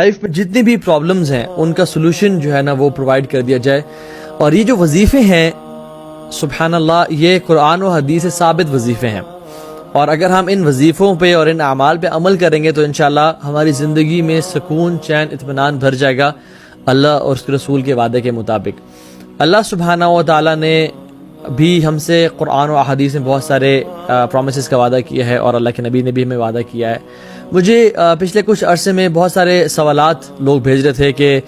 Life میں جتنی بھی پرابلمز ہیں ان کا سلوشن جو ہے نا وہ پرووائڈ کر دیا جائے. اور یہ جو وظیفے ہیں سبحان اللہ یہ قرآن و حدیث سے ثابت وظیفے ہیں، اور اگر ہم ان وظیفوں پہ اور ان اعمال پہ عمل کریں گے تو انشاءاللہ ہماری زندگی میں سکون، چین، اطمینان بھر جائے گا اللہ اور اس کے رسول کے وعدے کے مطابق. اللہ سبحانہ و تعالیٰ نے بھی ہم سے قرآن و احادیث میں بہت سارے پرومسز کا وعدہ کیا ہے، اور اللہ کے نبی نے بھی ہمیں وعدہ کیا ہے. مجھے پچھلے کچھ عرصے میں بہت سارے سوالات لوگ بھیج رہے تھے کہ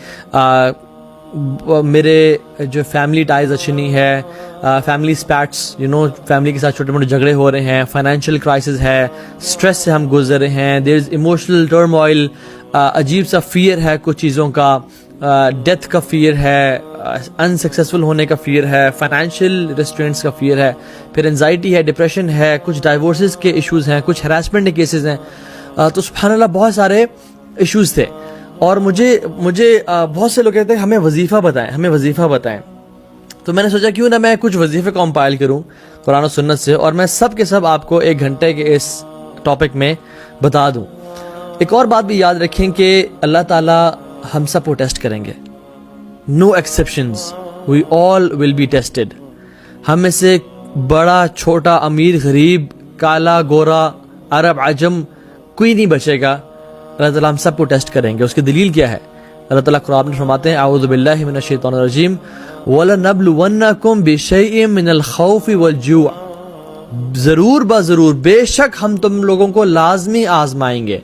میرے جو فیملی ٹائز اچھی نہیں ہے، فیملی اسپیٹس فیملی کے ساتھ چھوٹے موٹے جھگڑے ہو رہے ہیں، فائنینشیل کرائسس ہے، اسٹریس سے ہم گزر رہے ہیں، دیر از ایموشنل ٹرموائل، عجیب سا فیئر ہے کچھ چیزوں کا، ڈیتھ کا فیئر ہے، انسکسیسفل ہونے کا فیئر ہے، فائنینشیل ریسٹرینٹس کا فیئر ہے، پھر انزائٹی ہے، ڈپریشن ہے، کچھ ڈائیورسز کے ایشوز ہیں، کچھ ہراسمنٹ کے کیسز ہیں. تو سبحان اللہ بہت سارے ایشوز تھے، اور مجھے بہت سے لوگ کہتے ہیں ہمیں وظیفہ بتائیں، ہمیں وظیفہ بتائیں. تو میں نے سوچا کیوں نہ میں کچھ وظیفے کمپائل کروں قرآن و سنت سے، اور میں سب کے سب آپ کو 1 گھنٹے کے اس ٹاپک میں بتا دوں. ایک اور بات بھی یاد رکھیں کہ اللہ تعالیٰ ہم سب کو ٹیسٹ کریں گے. No exceptions, we all will be tested. ہم میں سے بڑا چھوٹا، امیر غریب، کالا گورا، عرب عجم، کوئی نہیں بچے گا. اللہ تعالیٰ ہم سب کو ٹیسٹ کریں گے. اس کی دلیل کیا ہے؟ اللہ تعالیٰ قرآن میں فرماتے ہیں اعوذ باللہ من الشیطان الرجیم وَلَنَبْلُوَنَّكُمْ بِشَيْءٍ مِّنَ الْخَوْفِ وَالْجُوعِ. ضرور بضرور بے شک ہم تم لوگوں کو لازمی آزمائیں گے.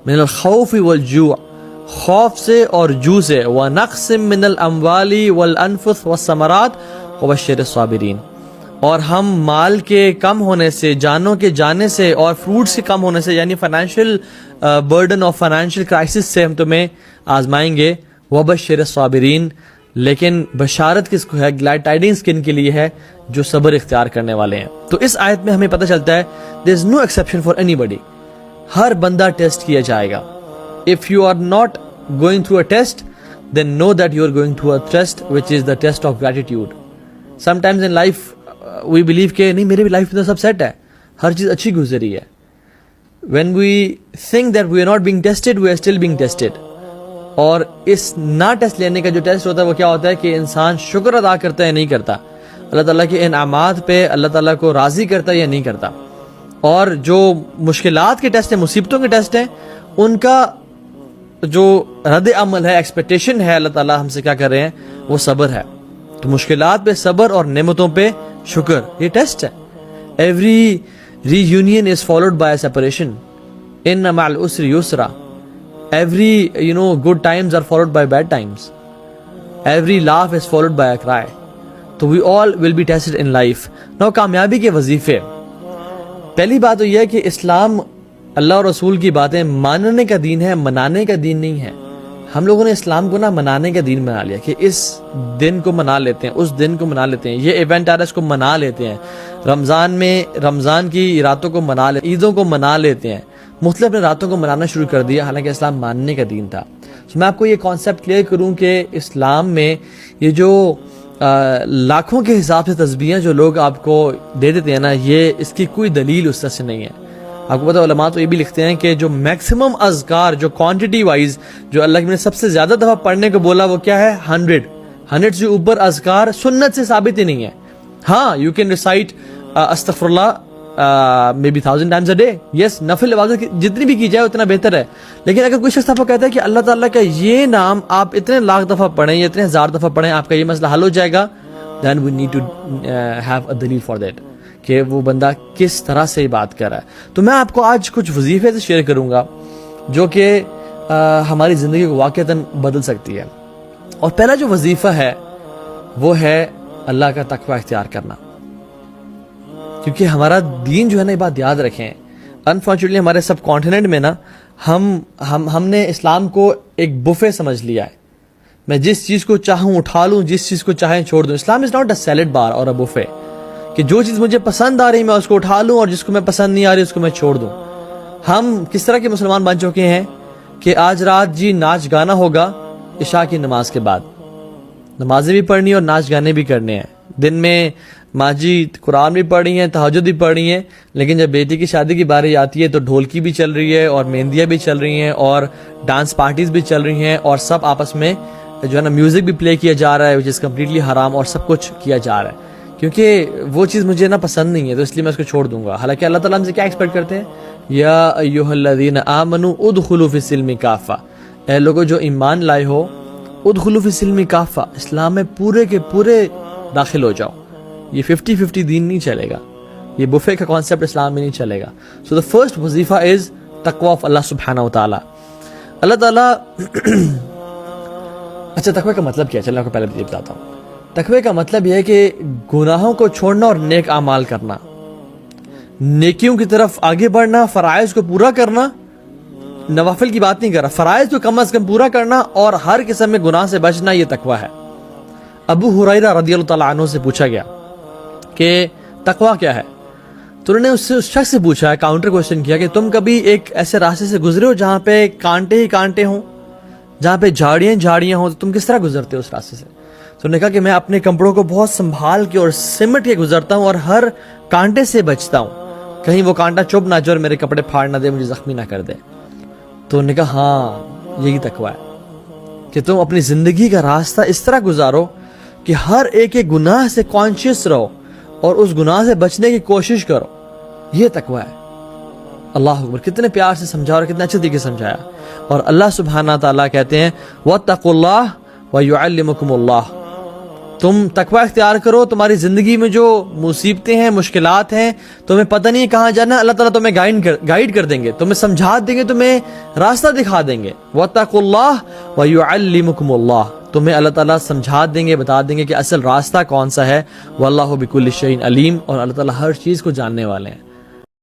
من الخوف والجوع، خوف سے اور جو سے، وَنَقْصٍ مِّنَ الْأَمْوَالِ وَالْأَنفُسِ وَالثَّمَرَاتِ وَبَشِّرِ الصَّابِرِينَ. اور ہم مال کے کم ہونے سے، جانوں کے جانے سے، اور فروٹس کے کم ہونے سے، یعنی فائنینشیل برڈن اور فائنینشیل کرائسس سے ہم تمہیں آزمائیں گے. وَبَشِّرِ الصَّابِرِينَ. لیکن بشارت کس کو ہے، گلیڈ ٹائڈنگز کن کے لیے ہے؟ جو صبر اختیار کرنے والے ہیں. تو اس آیت میں ہمیں پتہ چلتا ہے there is no exception for anybody. ہر بندہ ٹیسٹ کیا جائے گا. If you are not going through a test, then know that you are going through a test which is the test of gratitude. Sometimes in life we believe کہ نہیں میرے بھی life میں تو سب set ہے، ہر چیز اچھی گزری ہے. When we think that we are not being tested, we are still being tested. اور اس نہ ٹیسٹ لینے کا جو ٹیسٹ ہوتا ہے وہ کیا ہوتا ہے کہ انسان شکر ادا کرتا ہے یا نہیں کرتا، اللہ تعالیٰ کے انعامات پہ اللہ تعالیٰ کو راضی کرتا ہے یا نہیں کرتا. اور جو مشکلات کے ٹیسٹ ہیں، مصیبتوں کے ٹیسٹ ہیں، ان کا جو رد عمل ہے، ایکسپیکٹیشن ہے اللہ تعالیٰ ہم سے کیا کر رہے ہیں، وہ صبر ہے. تو مشکلات پہ صبر اور نعمتوں پہ شکر، یہ ٹیسٹ ہے. Every reunion is followed by separation, ان مع العسر یسرا. Every good times are followed by bad times. Every laugh is followed by a cry. تو we all will be tested in life. Now کامیابی کے وظیفے. پہلی بات تو یہ ہے کہ اسلام اللہ اور رسول کی باتیں ماننے کا دین ہے، منانے کا دین نہیں ہے. ہم لوگوں نے اسلام کو منانے کا دین بنا لیا کہ اس دن کو منا لیتے ہیں، اس دن کو منا لیتے ہیں، یہ ایونٹ آ رہا ہے اس کو منا لیتے ہیں، رمضان میں رمضان کی راتوں کو منا لیتے ہیں، عیدوں کو منا لیتے ہیں، مختلف اپنے راتوں کو منانا شروع کر دیا، حالانکہ اسلام ماننے کا دین تھا. میں آپ کو یہ کانسیپٹ کلیئر کروں کہ اسلام میں یہ جو لاکھوں کے حساب سے تسبیحیں جو لوگ آپ کو دے دیتے ہیں نا، یہ اس کی کوئی دلیل اس طرح سے نہیں ہے. آپ کو پتہ علماء تو یہ بھی لکھتے ہیں کہ جو میکسیمم اذکار، جو کوانٹٹی وائز جو اللہ نے سب سے زیادہ دفعہ پڑھنے کو بولا وہ کیا ہے؟ 100 سے اوپر اذکار سنت سے ثابت ہی نہیں ہے. ہاں یو کین ریسائٹ استغفر اللہ maybe 1000 times a day. yes, نفل عبادت جتنی بھی کی جائے اتنا بہتر ہے. لیکن اگر کوئی شخص آپ کو کہتا ہے کہ اللہ تعالیٰ کا یہ نام آپ اتنے لاکھ دفعہ پڑھیں یا اتنے 1000 دفعہ پڑھیں آپ کا یہ مسئلہ حل ہو جائے گا, then we need to have a دلیل for that کہ وہ بندہ کس طرح سے بات کر رہا ہے. تو میں آپ کو آج کچھ وظیفے سے شیئر کروں گا جو کہ ہماری زندگی کو واقعتاً بدل سکتی ہے. اور پہلا جو وظیفہ ہے وہ ہے اللہ کا تقوی اختیار کرنا. کیونکہ ہمارا دین جو ہے نا، یہ بات یاد رکھیں، انفارچونیٹلی ہمارے سب کانٹیننٹ میں نا ہم نے اسلام کو ایک بفے سمجھ لیا ہے. میں جس چیز کو چاہوں اٹھا لوں، جس چیز کو چاہیں چھوڑ دوں. اسلام از ناٹ اے سیلڈ بار اور اے بفے کہ جو چیز مجھے پسند آ رہی میں اس کو اٹھا لوں اور جس کو میں پسند نہیں آ رہی اس کو میں چھوڑ دوں. ہم کس طرح کے مسلمان بن چکے ہیں کہ آج رات جی ناچ گانا ہوگا عشاء کی نماز کے بعد، نمازیں بھی پڑھنی اور ناچ گانے بھی کرنے ہیں. دن میں ماں جی قرآن بھی پڑھ رہی ہیں, تہجد بھی پڑھ رہی ہیں, لیکن جب بیٹی کی شادی کی باری آتی ہے تو ڈھولکی بھی چل رہی ہے اور مہندیاں بھی چل رہی ہیں اور ڈانس پارٹیز بھی چل رہی ہیں اور سب آپس میں جو ہے نا میوزک بھی پلے کیا جا رہا ہے, وچ از کمپلیٹلی حرام, اور سب کچھ کیا جا رہا ہے. کیونکہ وہ چیز مجھے نا پسند نہیں ہے, تو اس لیے میں اس کو چھوڑ دوں گا. حالانکہ اللہ تعالیٰ ہم سے کیا ایکسپیکٹ کرتے ہیں, یا ایھا الذین آمنوا ادخلوا فی السلم کافہ, اے لوگوں جو ایمان لائے ہو, ادخلوا فی السلم کافہ, اسلام میں پورے کے پورے داخل ہو جاؤ. یہ 50-50 دین نہیں چلے گا, یہ بفے کا کانسیپٹ اسلام میں نہیں چلے گا. سو دا فرسٹ وظیفہ از تقوی آف اللہ سبحانہ و تعالیٰ. اللہ تعالیٰ اچھا تقوی کا مطلب کیا ہے, چلیں آپ کو پہلے یہ بتاتا ہوں. تقوی کا مطلب یہ ہے کہ گناہوں کو چھوڑنا اور نیک اعمال کرنا, نیکیوں کی طرف آگے بڑھنا, فرائض کو پورا کرنا. نوافل کی بات نہیں کر رہا, فرائض کو کم از کم پورا کرنا اور ہر قسم میں گناہ سے بچنا, یہ تقوی ہے. ابو ہریرہ رضی اللہ تعالیٰ عنہ سے پوچھا گیا کہ تقوی کیا ہے, تو انہوں نے اس شخص سے پوچھا, کاؤنٹر کوشچن کیا کہ تم کبھی ایک ایسے راستے سے گزرے ہو جہاں پہ کانٹے ہی کانٹے ہوں, جہاں پہ جھاڑیاں ہوں, تو تم کس طرح گزرتے ہو اس راستے سے؟ تو انہوں نے کہا کہ میں اپنے کپڑوں کو بہت سنبھال کے اور سمٹ کے گزرتا ہوں اور ہر کانٹے سے بچتا ہوں, کہیں وہ کانٹا چبھ نہ جائے اور میرے کپڑے پھاڑ نہ دے, مجھے زخمی نہ کر دے. تو انہوں نے کہا ہاں یہی تقوی ہے کہ تم اپنی زندگی کا راستہ اس طرح گزارو کہ ہر ایک گناہ سے کانشیس رہو اور اس گناہ سے بچنے کی کوشش کرو, یہ تقوی ہے. اللہ اکبر, کتنے پیار سے سمجھا اور کتنے اچھے طریقے سے سمجھایا. اور اللہ سبحانہ تعالیٰ کہتے ہیں واتقوا اللہ ویعلمکم اللہ, تم تقوی اختیار کرو, تمہاری زندگی میں جو مصیبتیں ہیں, مشکلات ہیں, تمہیں پتہ نہیں کہاں جانا, اللہ تعالیٰ تمہیں گائیڈ کر دیں گے, تمہیں سمجھا دیں گے, تمہیں راستہ دکھا دیں گے. واتقوا اللہ ویعلمکم اللہ, تمہیں اللہ تعالیٰ سمجھا دیں گے, بتا دیں گے کہ اصل راستہ کون سا ہے. واللہ بکل شیء علیم, اور اللہ تعالیٰ ہر چیز کو جاننے والے ہیں.